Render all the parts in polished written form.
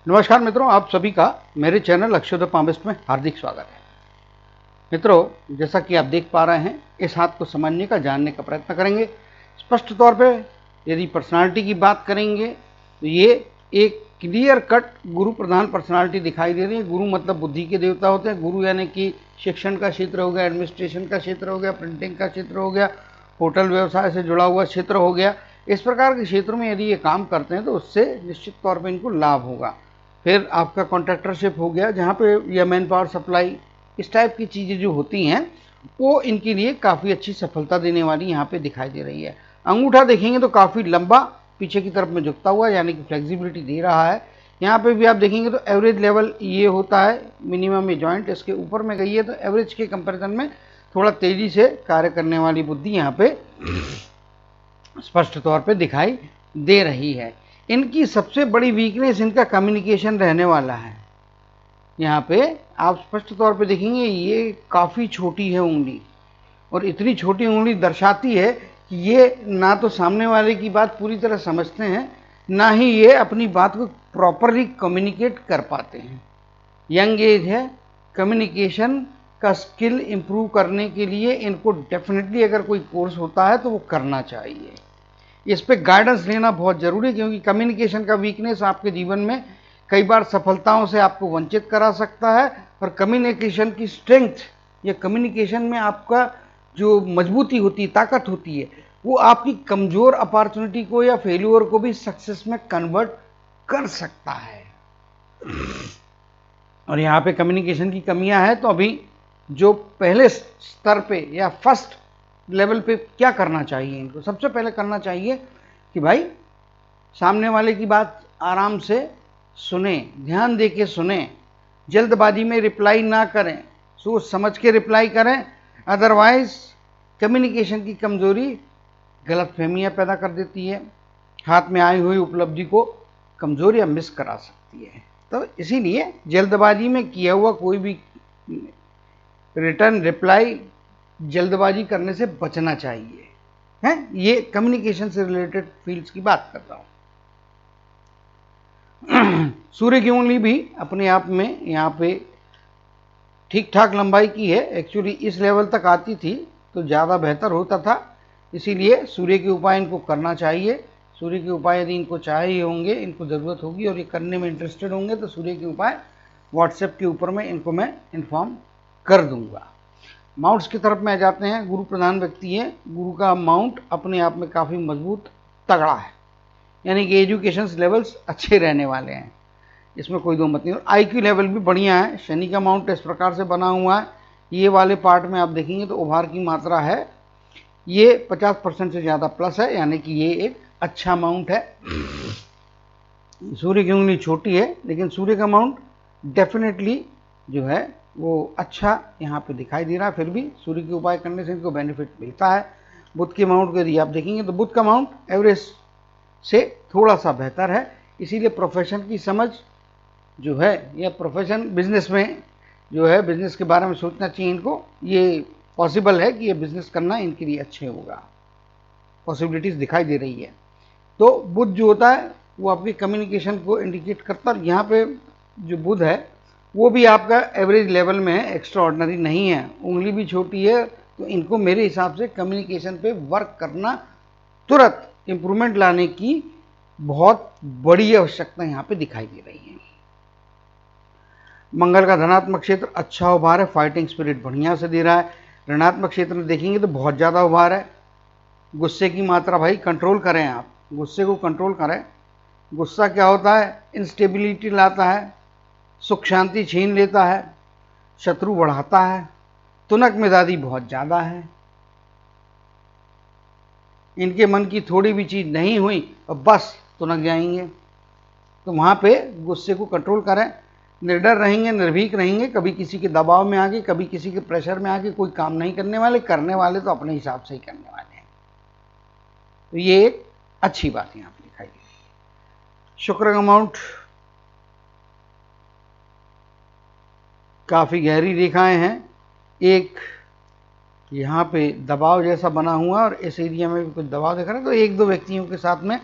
नमस्कार मित्रों, आप सभी का मेरे चैनल अक्षयोदय पामिस्ट में हार्दिक स्वागत है। मित्रों, जैसा कि आप देख पा रहे हैं, इस हाथ को समझने का, जानने का प्रयत्न करेंगे। स्पष्ट तौर पे यदि पर्सनालिटी की बात करेंगे तो ये एक क्लियर कट गुरु प्रधान पर्सनालिटी दिखाई दे रही है। गुरु मतलब बुद्धि के देवता होते हैं। गुरु यानी कि शिक्षण का क्षेत्र हो गया, एडमिनिस्ट्रेशन का क्षेत्र हो गया, प्रिंटिंग का क्षेत्र हो गया, होटल व्यवसाय से जुड़ा हुआ क्षेत्र हो गया। इस प्रकार के क्षेत्रों में यदि ये काम करते हैं तो उससे निश्चित तौर पर इनको लाभ होगा। फिर आपका कॉन्ट्रैक्टरशिप हो गया, जहाँ पे या मैन पावर सप्लाई, इस टाइप की चीज़ें जो होती हैं वो इनके लिए काफ़ी अच्छी सफलता देने वाली यहाँ पे दिखाई दे रही है। अंगूठा देखेंगे तो काफ़ी लंबा पीछे की तरफ में झुकता हुआ, यानी कि फ्लेक्सिबिलिटी दे रहा है। यहाँ पे भी आप देखेंगे तो एवरेज लेवल ये होता है, मिनिमम ये जॉइंट इसके ऊपर में गई है, तो एवरेज के कंपेरिजन में थोड़ा तेज़ी से कार्य करने वाली बुद्धि यहाँ पे स्पष्ट तौर पे दिखाई दे रही है। इनकी सबसे बड़ी वीकनेस इनका कम्युनिकेशन रहने वाला है। यहाँ पे आप स्पष्ट तौर पे देखेंगे ये काफ़ी छोटी है उंगली, और इतनी छोटी उंगली दर्शाती है कि ये ना तो सामने वाले की बात पूरी तरह समझते हैं, ना ही ये अपनी बात को प्रॉपरली कम्युनिकेट कर पाते हैं। यंग एज है, कम्युनिकेशन का स्किल इम्प्रूव करने के लिए इनको डेफिनेटली अगर कोई कोर्स होता है तो वो करना चाहिए। इस पे गाइडेंस लेना बहुत ज़रूरी है, क्योंकि कम्युनिकेशन का वीकनेस आपके जीवन में कई बार सफलताओं से आपको वंचित करा सकता है। और कम्युनिकेशन की स्ट्रेंथ या कम्युनिकेशन में आपका जो मजबूती होती है, ताकत होती है, वो आपकी कमज़ोर अपॉर्चुनिटी को या फेल्यूर को भी सक्सेस में कन्वर्ट कर सकता है। और यहाँ पे कम्युनिकेशन की कमियां हैं, तो अभी जो पहले स्तर पे या फर्स्ट लेवल पे क्या करना चाहिए इनको? सबसे पहले करना चाहिए कि भाई सामने वाले की बात आराम से सुने, ध्यान दे के सुने, जल्दबाजी में रिप्लाई ना करें, सोच समझ के रिप्लाई करें। अदरवाइज कम्युनिकेशन की कमजोरी गलतफहमियां पैदा कर देती है, हाथ में आई हुई उपलब्धि को कमजोर या मिस करा सकती है। तो इसीलिए जल्दबाजी में किया हुआ कोई भी रिटर्न रिप्लाई जल्दबाजी करने से बचना चाहिए है। ये कम्युनिकेशन से रिलेटेड फील्ड्स की बात कर रहा हूं। सूर्य की उंगली भी अपने आप में यहाँ पे ठीक ठाक लंबाई की है। एक्चुअली इस लेवल तक आती थी तो ज़्यादा बेहतर होता था, इसीलिए सूर्य के उपाय इनको करना चाहिए। सूर्य के उपाय यदि इनको चाहिए होंगे, इनको ज़रूरत होगी और ये करने में इंटरेस्टेड होंगे, तो सूर्य के उपाय व्हाट्सएप के ऊपर में इनको मैं इन्फॉर्म कर दूंगा। माउंट्स की तरफ में आ जाते हैं। गुरु प्रधान व्यक्ति है, गुरु का माउंट अपने आप में काफ़ी मजबूत तगड़ा है, यानी कि एजुकेशन लेवल्स अच्छे रहने वाले हैं, इसमें कोई दो मत नहीं। और आईक्यू लेवल भी बढ़िया है। शनि का माउंट इस प्रकार से बना हुआ है, ये वाले पार्ट में आप देखेंगे तो उभार की मात्रा है, ये 50% से ज़्यादा प्लस है, यानी कि ये एक अच्छा माउंट है। सूर्य की उंगली छोटी है, लेकिन सूर्य का माउंट डेफिनेटली जो है वो अच्छा यहाँ पे दिखाई दे रहा है। फिर भी सूर्य के उपाय करने से इनको बेनिफिट मिलता है। बुध के माउंट को यदि आप देखेंगे तो बुध का माउंट एवरेज से थोड़ा सा बेहतर है, इसीलिए प्रोफेशन की समझ जो है या प्रोफेशन बिजनेस में जो है, बिजनेस के बारे में सोचना चाहिए इनको। ये पॉसिबल है कि ये बिजनेस करना इनके लिए अच्छे होगा, पॉसिबिलिटीज़ दिखाई दे रही है। तो बुध जो होता है वो आपकी कम्युनिकेशन को इंडिकेट करता है। यहाँ पे जो बुध है वो भी आपका एवरेज लेवल में है, एक्स्ट्रा ऑर्डिनरी नहीं है। उंगली भी छोटी है, तो इनको मेरे हिसाब से कम्युनिकेशन पे वर्क करना, तुरंत इम्प्रूवमेंट लाने की बहुत बड़ी आवश्यकता यहाँ पे दिखाई दे रही है। मंगल का धनात्मक क्षेत्र अच्छा उभार है, फाइटिंग स्पिरिट बढ़िया से दे रहा है। ऋणात्मक क्षेत्र में देखेंगे तो बहुत ज़्यादा उभार है। गुस्से की मात्रा भाई कंट्रोल करें, आप गुस्से को कंट्रोल करें। गुस्सा क्या होता है? इंस्टेबिलिटी लाता है, सुख शांति छीन लेता है, शत्रु बढ़ाता है, तुनक मिजाजी बहुत ज़्यादा है। इनके मन की थोड़ी भी चीज़ नहीं हुई और बस तुनक जाएंगे। तो वहाँ पे गुस्से को कंट्रोल करें, निडर रहेंगे, निर्भीक रहेंगे, कभी किसी के दबाव में आके, कभी किसी के प्रेशर में आके कोई काम नहीं करने वाले। करने वाले तो अपने हिसाब से ही करने वाले हैं। तो ये एक अच्छी बात यहाँ पे दिखाई दे रही है। शुक्र का माउंट काफ़ी गहरी रेखाएं हैं, एक यहाँ पे दबाव जैसा बना हुआ और इस एरिया में भी कुछ दबाव दिख रहा है। तो एक दो व्यक्तियों के साथ में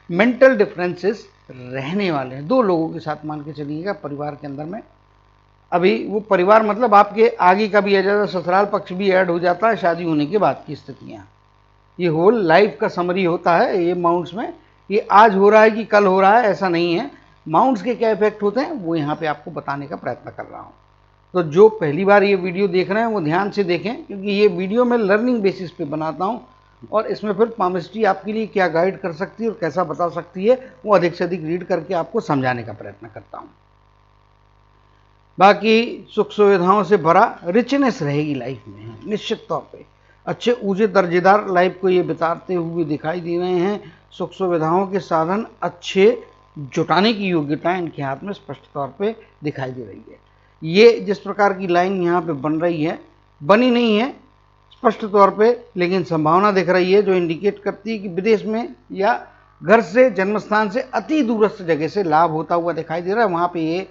मेंटल डिफरेंसेस रहने वाले हैं, 2 लोगों के साथ मान के चलिएगा परिवार के अंदर में। अभी वो परिवार मतलब आपके आगे का भी आ जाता है, ससुराल पक्ष भी ऐड हो जाता है शादी होने के बाद की स्थितियाँ। ये होल लाइफ का समरी होता है ये माउंट्स में। ये आज हो रहा है कि कल हो रहा है ऐसा नहीं है। माउंट्स के क्या इफेक्ट होते हैं वो यहाँ पे आपको बताने का प्रयत्न कर रहा हूँ। तो जो पहली बार ये वीडियो देख रहे हैं वो ध्यान से देखें, क्योंकि ये वीडियो मैं लर्निंग बेसिस पे बनाता हूँ और इसमें फिर पामिस्ट्री आपके लिए क्या गाइड कर सकती है और कैसा बता सकती है वो अधिक से अधिक रीड करके आपको समझाने का प्रयत्न करता हूँ। बाकी सुख सुविधाओं से भरा रिचनेस रहेगी लाइफ में, निश्चित तौर पे अच्छे ऊंचे दर्जेदार लाइफ को ये बिताते हुए दिखाई दे रहे हैं। सुख सुविधाओं के साधन अच्छे जुटाने की योग्यता इनके हाथ में स्पष्ट तौर पे दिखाई दे रही है। ये जिस प्रकार की लाइन यहाँ पे बन रही है, बनी नहीं है स्पष्ट तौर पे, लेकिन संभावना दिख रही है जो इंडिकेट करती है कि विदेश में या घर से जन्मस्थान से अति दूरस्थ जगह से लाभ होता हुआ दिखाई दे रहा है। वहाँ पे ये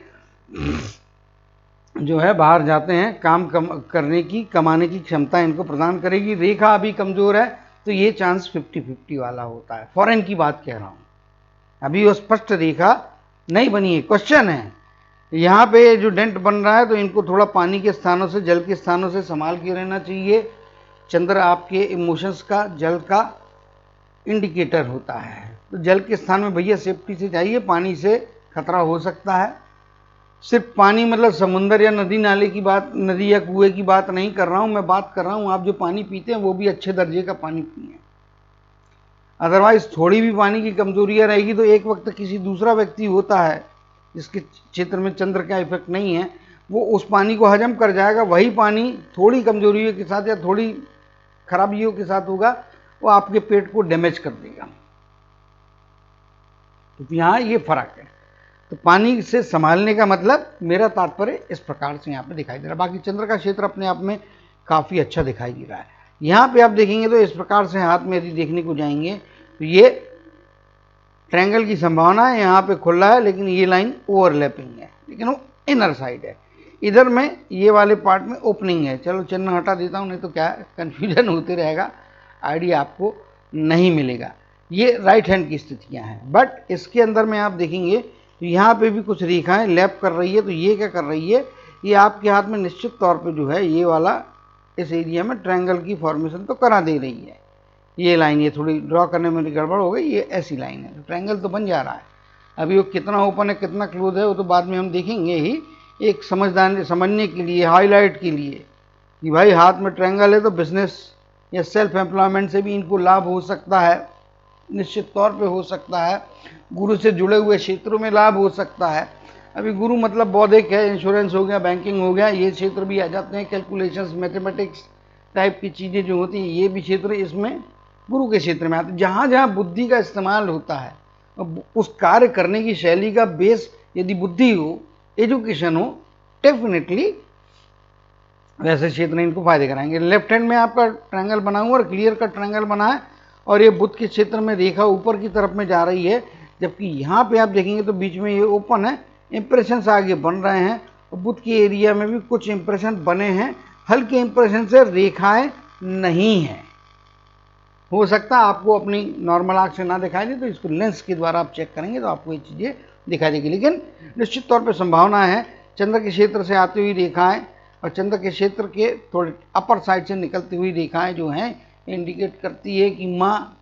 जो है बाहर जाते हैं, काम करने की, कमाने की क्षमता इनको प्रदान करेगी। रेखा अभी कमजोर है तो ये चांस 50-50 वाला होता है। फॉरेन की बात कह रहा हूँ, अभी वो स्पष्ट रेखा नहीं बनी है। क्वेश्चन है यहाँ पे जो डेंट बन रहा है तो इनको थोड़ा पानी के स्थानों से, जल के स्थानों से संभाल के रहना चाहिए। चंद्र आपके इमोशंस का, जल का इंडिकेटर होता है, तो जल के स्थान में भैया सेफ्टी से जाइए, पानी से खतरा हो सकता है। सिर्फ पानी मतलब समुंदर या नदी नाले की बात, नदी या कुएं की बात नहीं कर रहा हूँ, मैं बात कर रहा हूँ आप जो पानी पीते हैं वो भी अच्छे दर्जे का पानी पिए। अदरवाइज थोड़ी भी पानी की कमजोरियाँ रहेगी तो एक वक्त किसी दूसरा व्यक्ति होता है जिसके क्षेत्र में चंद्र का इफेक्ट नहीं है, वो उस पानी को हजम कर जाएगा। वही पानी थोड़ी कमजोरियों के साथ या थोड़ी खराबियों के साथ होगा, वो आपके पेट को डैमेज कर देगा। तो यहाँ ये फर्क है। तो पानी से संभालने का मतलब मेरा तात्पर्य इस प्रकार से यहाँ पे दिखाई दे रहा है। बाकी चंद्र का क्षेत्र अपने आप में काफ़ी अच्छा दिखाई दे रहा है। यहाँ पे आप देखेंगे तो इस प्रकार से हाथ में यदि देखने को जाएंगे तो ये ट्रायंगल की संभावना है, यहाँ पे खुला है लेकिन ये लाइन ओवरलैपिंग है, लेकिन वो इनर साइड है। इधर में ये वाले पार्ट में ओपनिंग है। चलो चिन्ह हटा देता हूँ, नहीं तो क्या कन्फ्यूजन होते रहेगा, आइडिया आपको नहीं मिलेगा। ये राइट हैंड की स्थितियाँ हैं, बट इसके अंदर में आप देखेंगे तो यहाँ पे भी कुछ रेखाएं लैप कर रही है। तो ये क्या कर रही है, ये आपके हाथ में निश्चित तौर पे जो है ये वाला इस एरिया में ट्रायंगल की फॉर्मेशन तो करा दे रही है। ये लाइन ये थोड़ी ड्रॉ करने में गड़बड़ हो गई, ये ऐसी लाइन है, तो ट्रायंगल तो बन जा रहा है। अभी वो कितना ओपन है कितना क्लोज है वो तो बाद में हम देखेंगे ही, एक समझने के लिए, हाईलाइट के लिए कि भाई हाथ में ट्रायंगल है तो बिजनेस या सेल्फ एम्प्लॉयमेंट से भी इनको लाभ हो सकता है, निश्चित तौर पे हो सकता है। गुरु से जुड़े हुए क्षेत्रों में लाभ हो सकता है। अभी गुरु मतलब बौद्धिक है, इंश्योरेंस हो गया, बैंकिंग हो गया, ये क्षेत्र भी आ जाते हैं। कैलकुलेशंस, मैथमेटिक्स टाइप की चीज़ें जो होती हैं ये भी क्षेत्र इसमें गुरु के क्षेत्र में आते हैं। जहाँ जहाँ बुद्धि का इस्तेमाल होता है, उस कार्य करने की शैली का बेस यदि बुद्धि हो, एजुकेशन हो, डेफिनेटली वैसे क्षेत्र इनको फायदे कराएंगे। लेफ्ट हैंड में आपका ट्रायंगल बना हुआ और क्लियर का ट्रायंगल बना है और ये बुध के क्षेत्र में रेखा ऊपर की तरफ में जा रही है, जबकि यहाँ पे आप देखेंगे तो बीच में ये ओपन है, इंप्रेशंस आगे बन रहे हैं और बुध के एरिया में भी कुछ इंप्रेशन बने हैं। हल्के इंप्रेशन से रेखाएं नहीं है। हो सकता है आपको अपनी नॉर्मल आँख से ना दिखाई दे, तो इसको लेंस के द्वारा आप चेक करेंगे तो आपको ये चीज़ें दिखाई देगी। लेकिन निश्चित तौर पर संभावना है चंद्र के क्षेत्र से आती हुई रेखाएं और चंद्र के क्षेत्र के थोड़े अपर साइड से निकलती हुई रेखाएं जो हैं इंडिकेट करती है कि माँ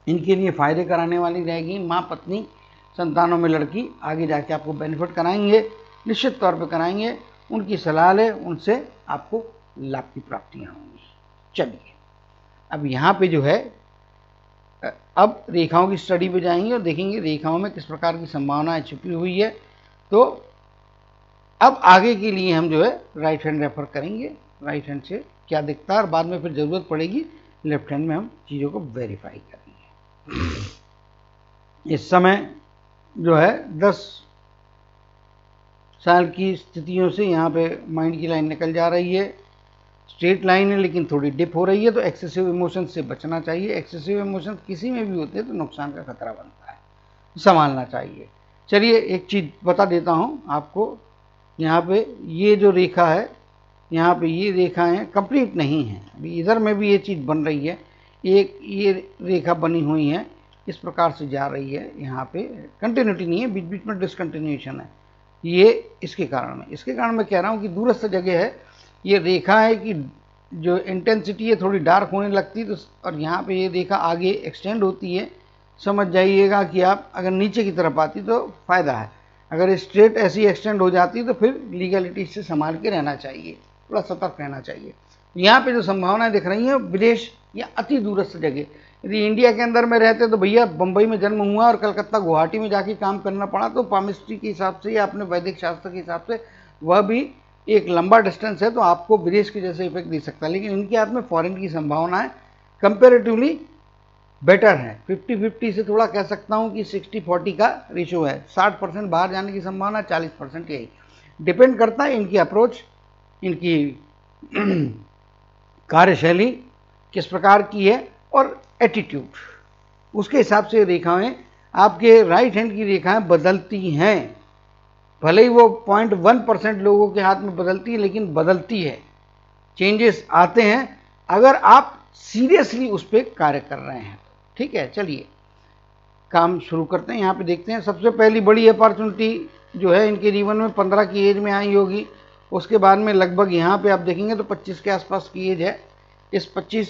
इनके लिए फ़ायदे कराने वाली रहेगी। माँ, पत्नी, संतानों में लड़की आगे जाके आपको बेनिफिट कराएंगे, निश्चित तौर पे कराएंगे। उनकी सलाह ले, उनसे आपको लाभ की प्राप्तियाँ होंगी। चलिए अब यहाँ पे जो है अब रेखाओं की स्टडी पे जाएंगे और देखेंगे रेखाओं में किस प्रकार की संभावनाएं छुपी हुई है। तो अब आगे के लिए हम जो है राइट हैंड रेफर करेंगे, राइट हैंड से क्या दिखता है, और बाद में फिर ज़रूरत पड़ेगी लेफ्ट हैंड में हम चीज़ों को वेरीफाई करेंगे। इस समय जो है 10 साल की स्थितियों से यहाँ पे माइंड की लाइन निकल जा रही है। स्ट्रेट लाइन है लेकिन थोड़ी डिप हो रही है, तो एक्सेसिव इमोशन से बचना चाहिए। एक्सेसिव इमोशन किसी में भी होते हैं तो नुकसान का खतरा बनता है, संभालना चाहिए। चलिए एक चीज़ बता देता हूँ आपको, यहाँ पे ये जो रेखा है, यहाँ पे ये रेखाएं कंप्लीट नहीं हैं। अभी इधर में भी ये चीज़ बन रही है, एक ये रेखा बनी हुई है इस प्रकार से जा रही है, यहाँ पे कंटिन्यूटी नहीं है, बीच बीच में डिसकंटिन्यूएशन है, ये इसके कारण मैं कह रहा हूँ कि दूरस्थ जगह है, ये रेखा है कि जो इंटेंसिटी है थोड़ी डार्क होने लगती है, तो और यहाँ पे ये रेखा आगे एक्सटेंड होती है। समझ जाइएगा कि आप अगर नीचे की तरफ आती तो फ़ायदा है, अगर स्ट्रेट ऐसी एक्सटेंड हो जाती तो फिर लीगलिटी से संभाल के रहना चाहिए, थोड़ा सतर्क रहना चाहिए। यहाँ पे जो संभावनाएं दिख रही हैं विदेश या अति दूरस्थ जगह, यदि इंडिया के अंदर में रहते तो भैया बम्बई में जन्म हुआ और कलकत्ता गुवाहाटी में जाके काम करना पड़ा, तो पामिस्ट्री के हिसाब से या अपने वैदिक शास्त्र के हिसाब से वह भी एक लंबा डिस्टेंस है, तो आपको विदेश के जैसे इफेक्ट दे सकता है। लेकिन इनके हाथ में फॉरेन की संभावना है कंपेरेटिवली बेटर है, 50-50 से थोड़ा कह सकता हूँ कि 60-40 का रेशियो है, 60% बाहर जाने की संभावना, 40% यही। डिपेंड करता है इनकी अप्रोच, इनकी कार्यशैली किस प्रकार की है और एटीट्यूड, उसके हिसाब से रेखाएं आपके राइट हैंड की रेखाएं बदलती हैं। भले ही वो 0.1% लोगों के हाथ में बदलती है, लेकिन बदलती है, चेंजेस आते हैं अगर आप सीरियसली उस पर कार्य कर रहे हैं। ठीक है, चलिए काम शुरू करते हैं। यहाँ पे देखते हैं, सबसे पहली बड़ी अपॉर्चुनिटी जो है इनके जीवन में 15 की एज में आई होगी, उसके बाद में लगभग यहाँ पे आप देखेंगे तो 25 के आसपास की एज है, इस 25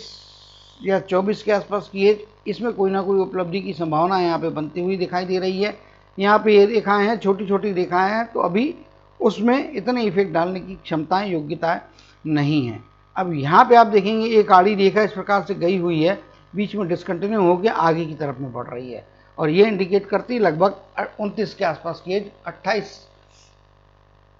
या 24 के आसपास की एज, इसमें कोई ना कोई उपलब्धि की संभावना यहाँ पे बनती हुई दिखाई दे रही है। यहाँ पे ये रेखाएं हैं, छोटी छोटी रेखाएं हैं, तो अभी उसमें इतने इफेक्ट डालने की क्षमताएं, योग्यताएं नहीं है। अब यहाँ पे आप देखेंगे एक आड़ी रेखा इस प्रकार से गई हुई है, बीच में डिसकंटिन्यू होकर आगे की तरफ में बढ़ रही है, और ये इंडिकेट करती है लगभग 29 के आसपास की एज, 28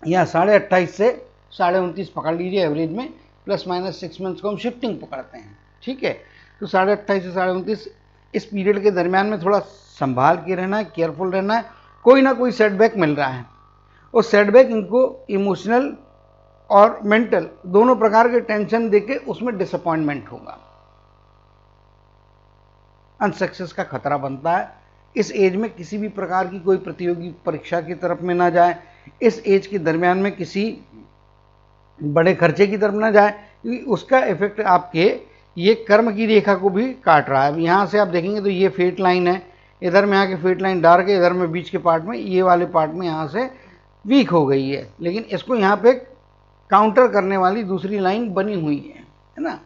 या 28.5 से 29.5 पकड़ लीजिए एवरेज में, प्लस माइनस 6 मंथ्स को हम शिफ्टिंग पकड़ते हैं। ठीक है, तो 28.5 से 29 इस पीरियड के दरमियान में थोड़ा संभाल के रहना है, केयरफुल रहना है। कोई ना कोई सेटबैक मिल रहा है, और सेटबैक इनको इमोशनल और मेंटल दोनों प्रकार के टेंशन देके उसमें डिसअपॉइंटमेंट होगा, अनसक्सेस का खतरा बनता है। इस एज में किसी भी प्रकार की कोई प्रतियोगी परीक्षा की तरफ में ना जाए, इस एज के दरमियान में किसी बड़े खर्चे की तरफ ना जाए, क्योंकि उसका इफेक्ट आपके ये कर्म की रेखा को भी काट रहा है। यहाँ से आप देखेंगे तो ये फेट लाइन है, इधर में आके फेट लाइन डार्क है, इधर में बीच के पार्ट में, ये वाले पार्ट में यहाँ से वीक हो गई है, लेकिन इसको यहाँ पे काउंटर करने वाली दूसरी लाइन बनी हुई है ना,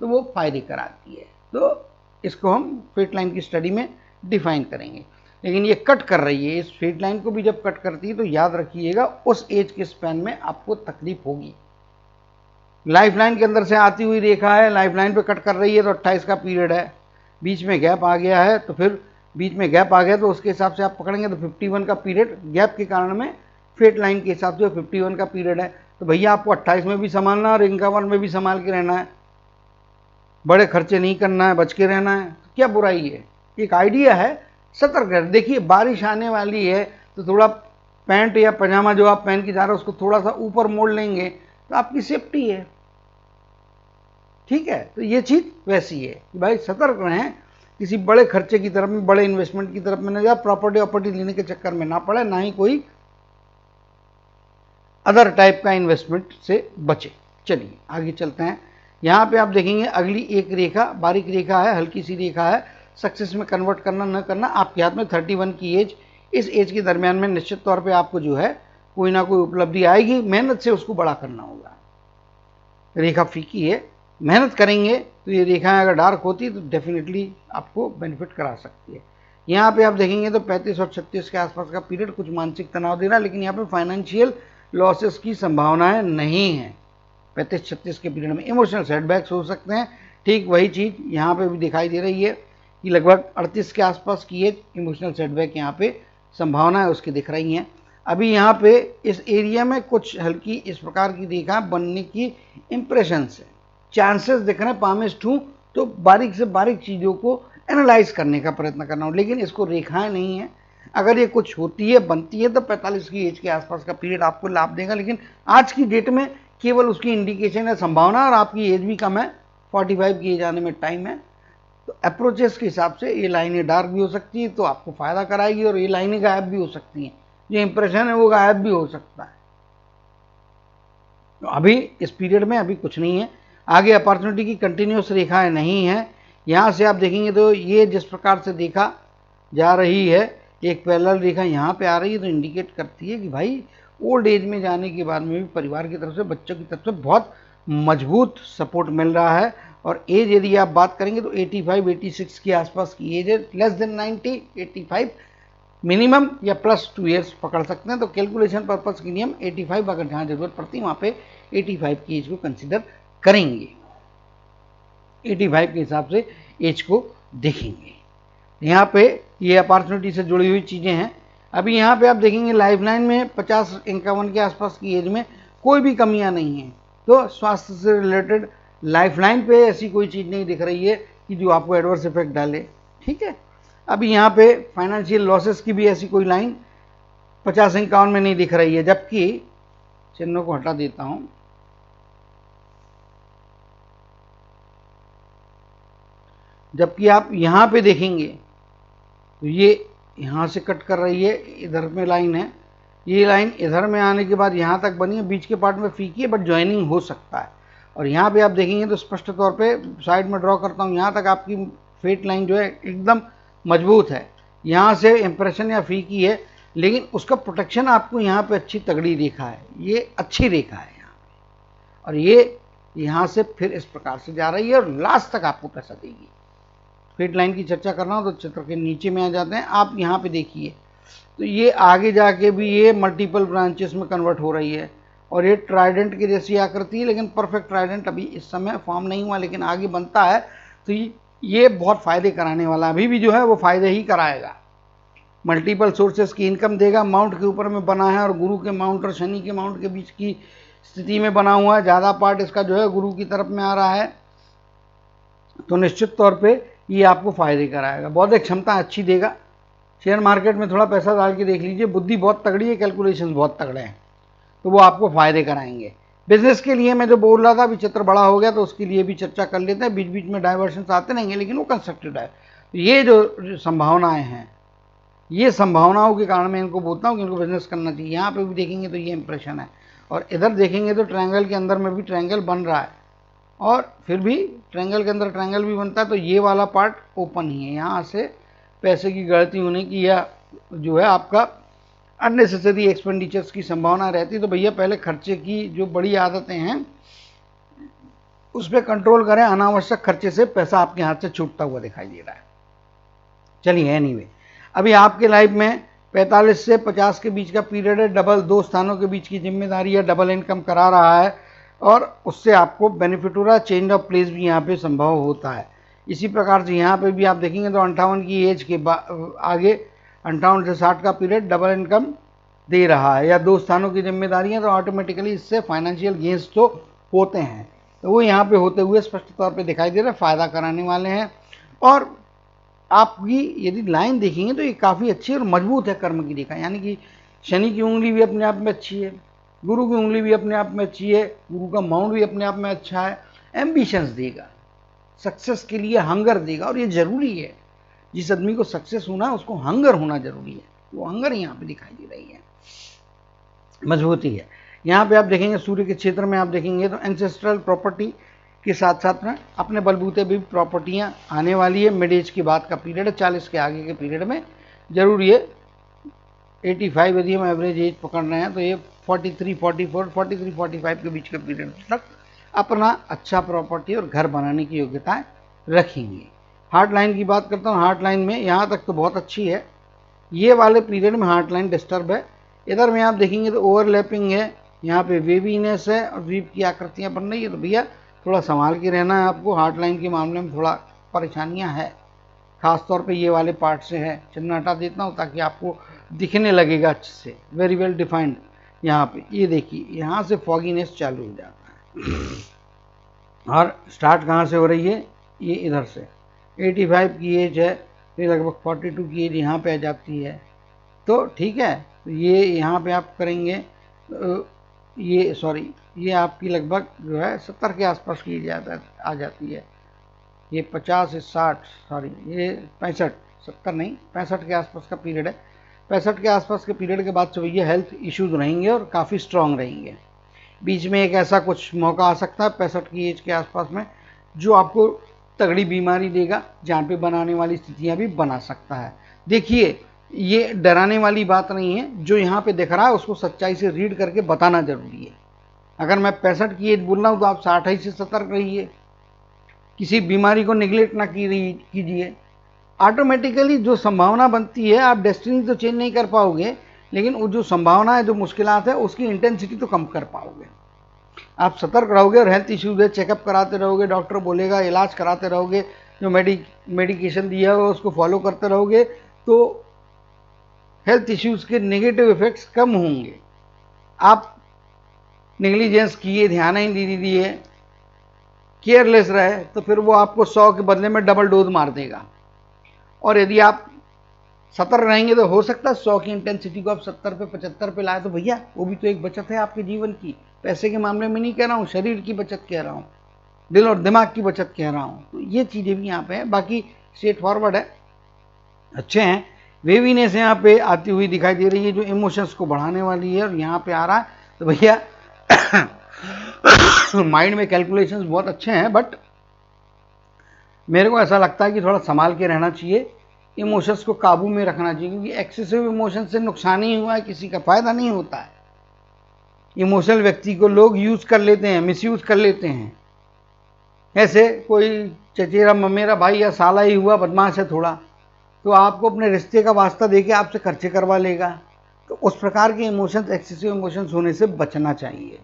तो वो फायदे कराती है। तो इसको हम फेट लाइन की स्टडी में डिफाइन करेंगे। लेकिन ये कट कर रही है, इस फेट लाइन को भी जब कट करती है तो याद रखिएगा उस एज के स्पैन में आपको तकलीफ होगी। लाइफ लाइन के अंदर से आती हुई रेखा है, लाइफ लाइन पे कट कर रही है, तो 28 का पीरियड है, बीच में गैप आ गया है, तो फिर बीच में गैप आ गया तो उसके हिसाब से आप पकड़ेंगे तो 51 का पीरियड गैप के कारण में फेट लाइन के हिसाब से 51 का पीरियड है। तो भैया आपको 28 में भी संभालना और इनकम में भी संभाल के रहना है, बड़े खर्चे नहीं करना है, बच के रहना है, क्या बुराई है, एक आइडिया है, सतर्क है। देखिए बारिश आने वाली है, तो थोड़ा पैंट या पजामा जो आप पहन के जा रहे हो उसको थोड़ा सा ऊपर मोड़ लेंगे तो आपकी सेफ्टी है। ठीक है, तो ये चीज वैसी है कि भाई सतर्क रहें, किसी बड़े खर्चे की तरफ में, बड़े इन्वेस्टमेंट की तरफ में न जाए, प्रॉपर्टी लेने के चक्कर में ना पड़े, ना ही कोई अदर टाइप का इन्वेस्टमेंट से बचे। चलिए आगे चलते हैं। यहाँ पे आप देखेंगे अगली एक रेखा, बारीक रेखा है, हल्की सी रेखा है, सक्सेस में कन्वर्ट करना न करना आपके हाथ में। 31 की एज, इस एज के दरमियान में निश्चित तौर पे आपको जो है कोई ना कोई उपलब्धि आएगी, मेहनत से उसको बड़ा करना होगा। रेखा फीकी है, मेहनत करेंगे तो ये रेखाएं अगर डार्क होती तो डेफिनेटली आपको बेनिफिट करा सकती है। यहाँ पे आप देखेंगे तो 35 और 36 के आसपास का पीरियड कुछ मानसिक तनाव दे रहा है, लेकिन यहाँ पे फाइनेंशियल लॉसेस की संभावनाएं नहीं है। 35-36 के पीरियड में इमोशनल सेटबैक्स हो सकते हैं, ठीक वही चीज यहाँ पे भी दिखाई दे रही है कि लगभग 38 के आसपास की एक इमोशनल सेटबैक यहाँ पे संभावना है उसकी दिख रही हैं। अभी यहाँ पे इस एरिया में कुछ हल्की इस प्रकार की रेखा बनने की इंप्रेशन है, चांसेस दिख रहे हैं पामिस्ट हूँ, तो बारीक से बारीक चीज़ों को एनालाइज करने का प्रयत्न करना हो, लेकिन इसको रेखाएं नहीं है। अगर ये कुछ होती है, बनती है, तो 45 की एज के आसपास का पीरियड आपको लाभ देगा, लेकिन आज की डेट में केवल उसकी इंडिकेशन है, संभावना, और आपकी एज भी कम है, 45 की एज आने में टाइम है। तो अप्रोचेस के हिसाब से ये लाइनें डार्क भी हो सकती है तो आपको फायदा कराएगी, और ये लाइनें गायब भी हो सकती हैं, जो इंप्रेशन है वो गायब भी हो सकता है। तो अभी इस पीरियड में अभी कुछ नहीं है, आगे अपॉर्चुनिटी की कंटिन्यूस रेखाएं नहीं है। यहाँ से आप देखेंगे तो ये जिस प्रकार से देखा जा रही है, एक पैरेलल रेखा यहाँ पे आ रही है, तो इंडिकेट करती है कि भाई ओल्ड एज में जाने के बाद में भी परिवार की तरफ से, बच्चों की तरफ से बहुत मजबूत सपोर्ट मिल रहा है। और एज यदि आप बात करेंगे तो 85 86 के आसपास की एज है, लेस देन 90 85 मिनिमम या प्लस 2 ईयर्स पकड़ सकते हैं। तो कैलकुलेशन पर्पज के लिए हम 85, अगर जहाँ जरूरत पड़ती है वहाँ पे 85 की एज को कंसिडर करेंगे, 85 के हिसाब से एज को देखेंगे। यहाँ पे ये अपॉर्चुनिटी से जुड़ी हुई चीज़ें हैं। अभी यहाँ पे आप देखेंगे लाइफलाइन में 50-51 के आसपास की एज में कोई भी कमियाँ नहीं हैं, तो स्वास्थ्य से रिलेटेड लाइफलाइन पे ऐसी कोई चीज़ नहीं दिख रही है कि जो आपको एडवर्स इफेक्ट डाले। ठीक है, अभी यहाँ पे फाइनेंशियल लॉसेस की भी ऐसी कोई लाइन 50-51 में नहीं दिख रही है, जबकि चिन्हों को हटा देता हूँ, जबकि आप यहाँ पे देखेंगे तो ये यहाँ से कट कर रही है, इधर में लाइन है, ये लाइन इधर में आने के बाद यहाँ तक बनी है, बीच के पार्ट में फीकी है बट ज्वाइनिंग हो सकता है। और यहाँ पे आप देखेंगे तो स्पष्ट तौर पे साइड में ड्रॉ करता हूँ, यहाँ तक आपकी फेट लाइन जो है एकदम मजबूत है, यहाँ से इम्प्रेशन या फीकी है, लेकिन उसका प्रोटेक्शन आपको यहाँ पे अच्छी तगड़ी रेखा है, ये अच्छी रेखा है यहाँ पे, और ये यहाँ से फिर इस प्रकार से जा रही है और लास्ट तक आपको पैसा देगी। फेट लाइन की चर्चा कर रहा हूँ तो चित्र के नीचे में आ जाते हैं, आप यहाँ पे देखिए तो ये आगे जाके भी ये मल्टीपल ब्रांचेस में कन्वर्ट हो रही है, और ये ट्राइडेंट की जैसी आकृति है, लेकिन परफेक्ट ट्राइडेंट अभी इस समय फॉर्म नहीं हुआ, लेकिन आगे बनता है तो ये बहुत फ़ायदे कराने वाला, अभी भी जो है वो फ़ायदे ही कराएगा। मल्टीपल सोर्सेस की इनकम देगा, माउंट के ऊपर में बना है और गुरु के माउंट और शनि के माउंट के बीच की स्थिति में बना हुआ है, ज़्यादा पार्ट इसका जो है गुरु की तरफ में आ रहा है, तो निश्चित तौर पे ये आपको फ़ायदे कराएगा। बौद्धिक क्षमता अच्छी देगा। शेयर मार्केट में थोड़ा पैसा डाल के देख लीजिए, बुद्धि बहुत तगड़ी है, कैलकुलेशंस बहुत तगड़े हैं, तो वो आपको फ़ायदे कराएंगे। बिजनेस के लिए मैं जो बोल रहा था, अभी चित्र बड़ा हो गया तो उसके लिए भी चर्चा कर लेते हैं, बीच बीच में डाइवर्शंस आते रहेंगे लेकिन वो कंस्ट्रक्टिव है। तो ये जो संभावनाएं हैं, ये संभावनाओं के कारण मैं इनको बोलता हूँ कि इनको बिजनेस करना चाहिए। यहाँ पे भी देखेंगे तो ये इंप्रेशन है, और इधर देखेंगे तो ट्रायंगल के अंदर में भी ट्रायंगल बन रहा है, और फिर भी ट्रायंगल के अंदर ट्रायंगल भी बनता है, तो ये वाला पार्ट ओपन ही है, यहाँ से पैसे की गलती होने की या जो है आपका अननेसेसरी एक्सपेंडिचर्स की संभावना रहती है। तो भैया पहले खर्चे की जो बड़ी आदतें हैं उस पर कंट्रोल करें, अनावश्यक खर्चे से पैसा आपके हाथ से छूटता हुआ दिखाई दे रहा है। चलिए एनीवे, अभी आपके लाइफ में 45 से 50 के बीच का पीरियड है, डबल 2 स्थानों के बीच की जिम्मेदारी है, डबल इनकम करा रहा है और उससे आपको बेनिफिट हो रहा है, चेंज ऑफ प्लेस भी यहाँ पे संभव होता है। इसी प्रकार से यहाँ पे भी आप देखेंगे तो 58 की एज के आगे 58 से 60 का पीरियड डबल इनकम दे रहा है, या 2 स्थानों की जिम्मेदारी है, तो ऑटोमेटिकली इससे फाइनेंशियल गेंस तो होते हैं, तो वो यहाँ पे होते हुए स्पष्ट तौर पे दिखाई दे रहा है, फ़ायदा कराने वाले हैं। और आपकी यदि लाइन देखेंगे तो ये काफ़ी अच्छी और मजबूत है कर्म की रेखा, यानी कि शनि की उंगली भी अपने आप में अच्छी है, गुरु की उंगली भी अपने आप में अच्छी है, गुरु का माउंट भी अपने आप में अच्छा है, एम्बिशंस देगा, सक्सेस के लिए हंगर देगा, और ये जरूरी है। जिस आदमी को सक्सेस होना है उसको हंगर होना जरूरी है, वो हंगर यहाँ पे दिखाई दे रही है, मजबूती है। यहाँ पे आप देखेंगे सूर्य के क्षेत्र में आप देखेंगे तो एंसेस्ट्रल प्रॉपर्टी के साथ साथ में अपने बलबूते भी प्रॉपर्टियाँ आने वाली है। मिड एज की बात का पीरियड है, 40 के आगे के पीरियड में जरूरी है। 85 यदि हम एवरेज एज पकड़ रहे हैं तो ये 43 44 43 45 के बीच के पीरियड तक अपना अच्छा प्रॉपर्टी और घर बनाने की योग्यताएं रखेंगे। हार्ट लाइन की बात करता हूँ, हार्ट लाइन में यहाँ तक तो बहुत अच्छी है, ये वाले पीरियड में हार्ट लाइन डिस्टर्ब है। इधर में आप देखेंगे तो ओवरलैपिंग है, यहाँ पे वेवीनेस है और वीप की आकृतियाँ बन रही है, तो भैया थोड़ा संभाल के रहना है आपको। हार्ट लाइन के मामले में थोड़ा परेशानियाँ है, खास तौर पे ये वाले पार्ट से है। चिन्ह हटा देता हूँ ताकि आपको दिखने लगेगा अच्छे से, वेरी वेल डिफाइंड। यहाँ पे ये देखिए, यहाँ से फॉगीनेस चालू हो जाता है और स्टार्ट कहाँ से हो रही है, ये इधर से 85 की एज है, फिर लगभग 42 की एज यहाँ पे आ जाती है, तो ठीक है। तो ये यहाँ पे आप करेंगे ये सॉरी ये आपकी लगभग जो है 70 के आसपास की एज आ जाती है। ये 50 से 60 सॉरी ये 65 70 नहीं 65 के आसपास का पीरियड है। 65 के आसपास के पीरियड के बाद से भैया हेल्थ इश्यूज रहेंगे और काफ़ी स्ट्रांग रहेंगे। बीच में एक ऐसा कुछ मौका आ सकता है 65 की एज के आसपास में जो आपको तगड़ी बीमारी देगा, जहाँ पे बनाने वाली स्थितियाँ भी बना सकता है। देखिए, ये डराने वाली बात नहीं है, जो यहाँ पे दिख रहा है उसको सच्चाई से रीड करके बताना जरूरी है। अगर मैं 65 की एज बोल रहा हूँ तो आप 28 से सतर्क रहिए, किसी बीमारी को निगलेक्ट ना कीजिए। ऑटोमेटिकली जो संभावना बनती है, आप डेस्टिनी तो चेंज नहीं कर पाओगे, लेकिन वो जो संभावना है, जो मुश्किलात है, उसकी इंटेंसिटी तो कम कर पाओगे। आप सतर्क रहोगे और हेल्थ इश्यूज है चेकअप कराते रहोगे, डॉक्टर बोलेगा इलाज कराते रहोगे, जो मेडिकेशन दिया हुआ उसको फॉलो करते रहोगे, तो हेल्थ इश्यूज के नेगेटिव इफेक्ट्स कम होंगे। आप नेग्लिजेंस किए, ध्यान ही नहीं दिए, केयरलेस रहे, तो फिर वो आपको 100 के बदले में डबल डोज मार देगा। और यदि आप सतर्क रहेंगे तो हो सकता है 100 की इंटेंसिटी को आप 70 पे 75 पे लाए, तो भैया वो भी तो एक बचत है आपके जीवन की। पैसे के मामले में नहीं कह रहा हूँ, शरीर की बचत कह रहा हूँ, दिल और दिमाग की बचत कह रहा हूँ। तो ये चीज़ें भी यहाँ पे है, बाकी स्ट्रेट फॉरवर्ड है, अच्छे हैं। वेवीनेस यहाँ पे आती हुई दिखाई दे रही है, जो इमोशंस को बढ़ाने वाली है, और यहाँ पे आ रहा है तो भैया माइंड में कैलकुलेशंस बहुत अच्छे हैं, बट मेरे को ऐसा लगता है कि थोड़ा संभाल के रहना चाहिए, इमोशंस को काबू में रखना चाहिए, क्योंकि एक्सेसिव इमोशन से नुकसान ही हुआ है, किसी का फायदा नहीं होता है। इमोशनल व्यक्ति को लोग यूज कर लेते हैं, मिसयूज कर लेते हैं। ऐसे कोई चचेरा ममेरा भाई या साला ही हुआ बदमाश है थोड़ा, तो आपको अपने रिश्ते का वास्ता देके आपसे खर्चे करवा लेगा। तो उस प्रकार के इमोशंस, एक्सेसिव इमोशंस होने से बचना चाहिए,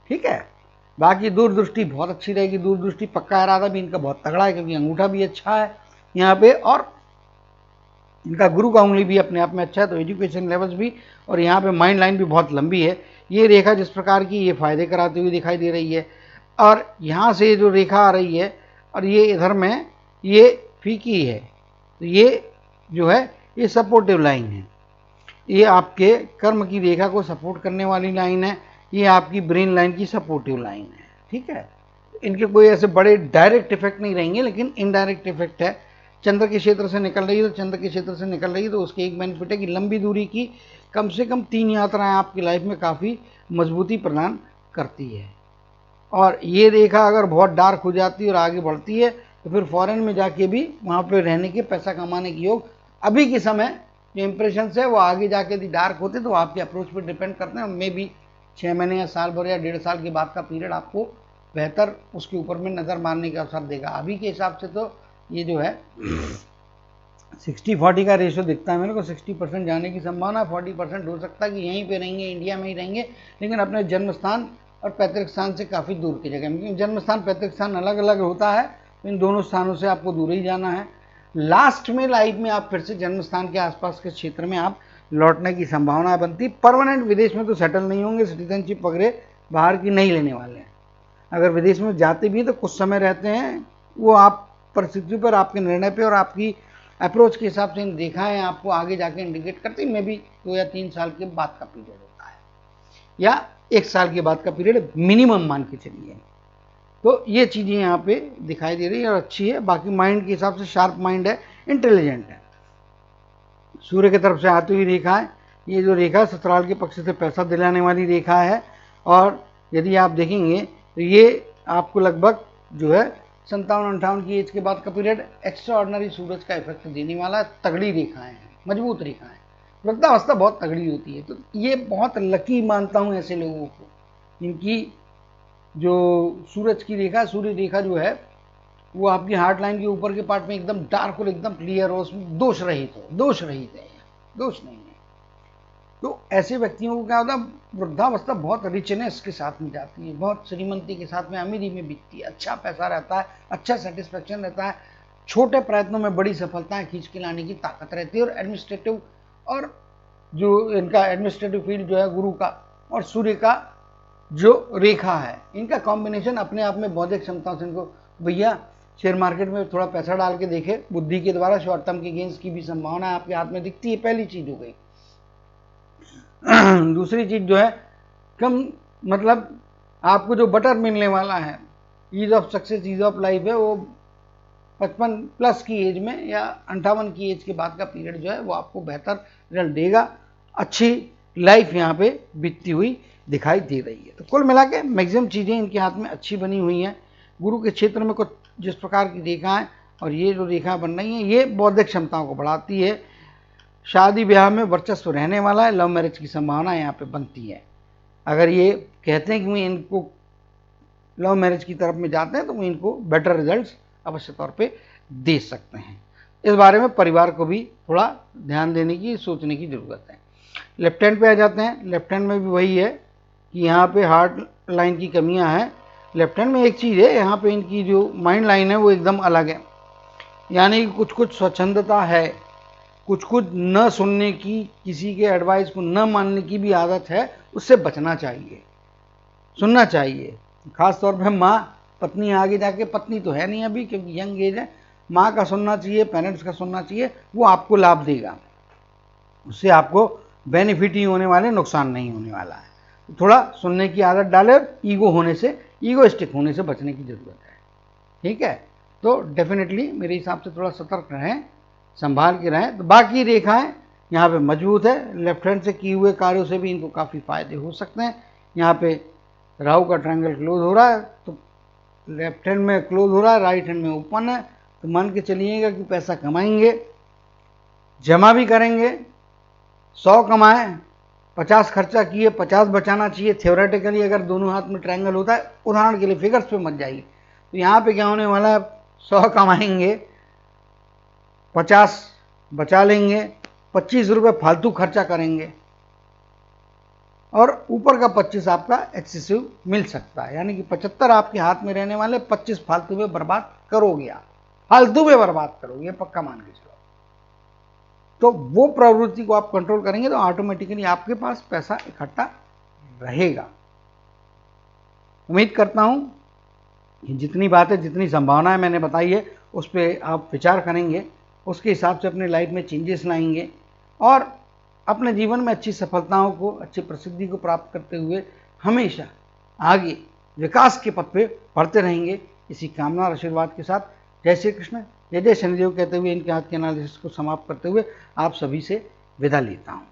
ठीक है। बाकी दूरदृष्टि बहुत अच्छी रहेगी, दूरदृष्टि पक्का इरादा भी इनका बहुत तगड़ा है, क्योंकि अंगूठा भी अच्छा है यहाँ पे, और इनका गुरु का उंगली भी अपने आप में अच्छा है, तो एजुकेशन लेवल्स भी, और यहाँ पे माइंड लाइन भी बहुत लंबी है। ये रेखा जिस प्रकार की ये फायदे कराती हुई दिखाई दे रही है, और यहाँ से जो रेखा आ रही है और ये इधर में ये फीकी है, तो ये जो है ये सपोर्टिव लाइन है, ये आपके कर्म की रेखा को सपोर्ट करने वाली लाइन है, ये आपकी ब्रेन लाइन की सपोर्टिव लाइन है, ठीक है। इनके कोई ऐसे बड़े डायरेक्ट इफेक्ट नहीं रहेंगे, लेकिन इनडायरेक्ट इफेक्ट है। चंद्र के क्षेत्र से निकल रही है, तो चंद्र के क्षेत्र से निकल रही है तो उसके एक बेनिफिट है कि लंबी दूरी की कम से कम 3 यात्राएं आपकी लाइफ में काफ़ी मजबूती प्रदान करती है। और ये रेखा अगर बहुत डार्क हो जाती है और आगे बढ़ती है, तो फिर फॉरेन में जाके भी वहाँ पे रहने के, पैसा कमाने के योग अभी के समय जो इंप्रेशन है वो आगे जाके यदि डार्क होते तो आपके अप्रोच पर डिपेंड करते हैं। मे भी 6 महीने या साल भर या 1.5 साल के बाद का पीरियड आपको बेहतर उसके ऊपर में नज़र मारने का अवसर देगा। अभी के हिसाब से तो ये जो है 60-40 का रेशो दिखता है मेरे को। 60% जाने की संभावना, 40% हो सकता है कि यहीं पे रहेंगे, इंडिया में ही रहेंगे, लेकिन अपने जन्म स्थान और पैतृक स्थान से काफ़ी दूर की जगह में, क्योंकि जन्म स्थान पैतृक स्थान अलग अलग होता है, तो इन दोनों स्थानों से आपको दूर ही जाना है। लास्ट में लाइफ में आप फिर से जन्म स्थान के आसपास के क्षेत्र में आप लौटने की संभावना बनती। परमानेंट विदेश में तो सेटल नहीं होंगे, सिटीजनशिप वगैरह बाहर की नहीं लेने वाले हैं। अगर विदेश में जाते भी तो कुछ समय रहते हैं, वो आप परिस्थिति पर, आपके निर्णय पे और आपकी अप्रोच के हिसाब से इन रेखाएं आपको आगे जाके इंडिकेट करती। में भी 2 या 3 साल के बाद का पीरियड होता है, या 1 साल के बाद का पीरियड मिनिमम मान के चलिए। तो ये चीज़ें यहाँ पे दिखाई दे रही है और अच्छी है। बाकी माइंड के हिसाब से शार्प माइंड है, इंटेलिजेंट है। सूर्य की तरफ से आती हुई रेखा है, ये जो रेखा ससुराल के पक्ष से पैसा दिलाने वाली रेखा है, और यदि आप देखेंगे तो ये आपको लगभग जो है 57-58 की एज के बाद का पीरियड एक्स्ट्रा ऑर्डिनरी सूरज का इफेक्ट देने वाला। तगड़ी रेखाएं हैं, मजबूत रेखाएं, वृद्धावस्था बहुत तगड़ी होती है। तो ये बहुत लकी मानता हूँ ऐसे लोगों को, इनकी जो सूरज की रेखा, सूर्य रेखा जो है वो आपकी हार्ट लाइन के ऊपर के पार्ट में एकदम डार्क और एकदम क्लियर हो, उसमें दोष रहित है, दोष नहीं है। तो ऐसे व्यक्तियों को क्या होता है, वृद्धावस्था बहुत रिचनेस के साथ में जाती है, बहुत श्रीमंती के साथ में, अमीरी में बीतती है, अच्छा पैसा रहता है, अच्छा सेटिस्फेक्शन रहता है, छोटे प्रयत्नों में बड़ी सफलताएं खींच के लाने की ताकत रहती है। और एडमिनिस्ट्रेटिव, और जो इनका एडमिनिस्ट्रेटिव फील्ड जो है गुरु का और सूर्य का जो रेखा है, इनका कॉम्बिनेशन अपने आप में बौद्धिक क्षमता से इनको, भैया शेयर मार्केट में थोड़ा पैसा डाल के देखे, बुद्धि के द्वारा शॉर्ट टर्म के गेंस की भी संभावना आपके हाथ में दिखती है। पहली चीज हो गई। दूसरी चीज जो है, कम मतलब आपको जो बटर मिलने वाला है, ease of success, ease of life है, वो 55 प्लस की एज में या 58 की एज के बाद का पीरियड जो है वो आपको बेहतर रिजल्ट देगा। अच्छी लाइफ यहाँ पे बीतती हुई दिखाई दे रही है। तो कुल मिला के मैक्सिमम चीज़ें इनके हाथ में अच्छी बनी हुई हैं। गुरु के क्षेत्र में कुछ जिस प्रकार की रेखाएं और ये जो रेखाएं बन रही हैं, ये बौद्धिक क्षमताओं को बढ़ाती है, शादी ब्याह में वर्चस्व रहने वाला है, लव मैरिज की संभावना यहाँ पे बनती है। अगर ये कहते हैं कि मैं इनको लव मैरिज की तरफ में जाते हैं तो वो इनको बेटर रिजल्ट्स अवश्य तौर पे दे सकते हैं। इस बारे में परिवार को भी थोड़ा ध्यान देने की, सोचने की ज़रूरत है। लेफ्ट हैंड पे आ जाते हैं। लेफ्ट हैंड में भी वही है कि यहाँ पे हार्ट लाइन की कमियां हैं। लेफ्ट हैंड में एक चीज़ है, यहाँ पे इनकी जो माइंड लाइन है वो एकदम अलग है, यानी कि कुछ कुछ स्वच्छंदता है, कुछ कुछ न सुनने की, किसी के एडवाइस को न मानने की भी आदत है। उससे बचना चाहिए, सुनना चाहिए। खास तौर पे माँ, पत्नी आगे जाके, पत्नी तो है नहीं अभी क्योंकि यंग एज है, माँ का सुनना चाहिए, पेरेंट्स का सुनना चाहिए, वो आपको लाभ देगा, उससे आपको बेनिफिट ही होने वाले, नुकसान नहीं होने वाला है। तो थोड़ा सुनने की आदत डालें, ईगो होने से, ईगोइस्टिक होने से बचने की ज़रूरत है। ठीक है, तो डेफिनेटली मेरे हिसाब से थोड़ा सतर्क रहें, संभाल के रहें। तो बाकी रेखाएं यहाँ पे मजबूत है। लेफ्ट हैंड से किए हुए कार्यों से भी इनको काफ़ी फायदे हो सकते हैं। यहाँ पे राहु का ट्रायंगल क्लोज हो रहा है, तो लेफ्ट हैंड में क्लोज हो रहा है, राइट हैंड में ओपन है, तो मान के चलिएगा कि पैसा कमाएंगे, जमा भी करेंगे। 100 कमाए, 50 खर्चा किए, 50 बचाना चाहिए। थ्योरेटिकली अगर दोनों हाथ में ट्रायंगल होता है, उदाहरण के लिए फिगर्स पे मत जाइए, तो यहाँ पे क्या होने वाला है, 100 कमाएंगे, 50 बचा लेंगे, 25 रुपये फालतू खर्चा करेंगे और ऊपर का 25 आपका एक्सेसिव मिल सकता है। यानी कि 75 आपके हाथ में रहने वाले, 25 फालतू में बर्बाद करोगे आप, फालतू में बर्बाद करोगे, पक्का मान के चलो। तो वो प्रवृत्ति को आप कंट्रोल करेंगे तो ऑटोमेटिकली आपके पास पैसा इकट्ठा रहेगा। उम्मीद करता हूं कि जितनी बातें, जितनी संभावनाएं मैंने बताई है उस पर आप विचार करेंगे, उसके हिसाब से अपने लाइफ में चेंजेस लाएंगे और अपने जीवन में अच्छी सफलताओं को, अच्छी प्रसिद्धि को प्राप्त करते हुए हमेशा आगे विकास के पथ पे बढ़ते रहेंगे। इसी कामना और आशीर्वाद के साथ जय श्री कृष्ण, जय जय शनिदेव कहते हुए इनके हाथ के एनालिसिस को समाप्त करते हुए आप सभी से विदा लेता हूँ।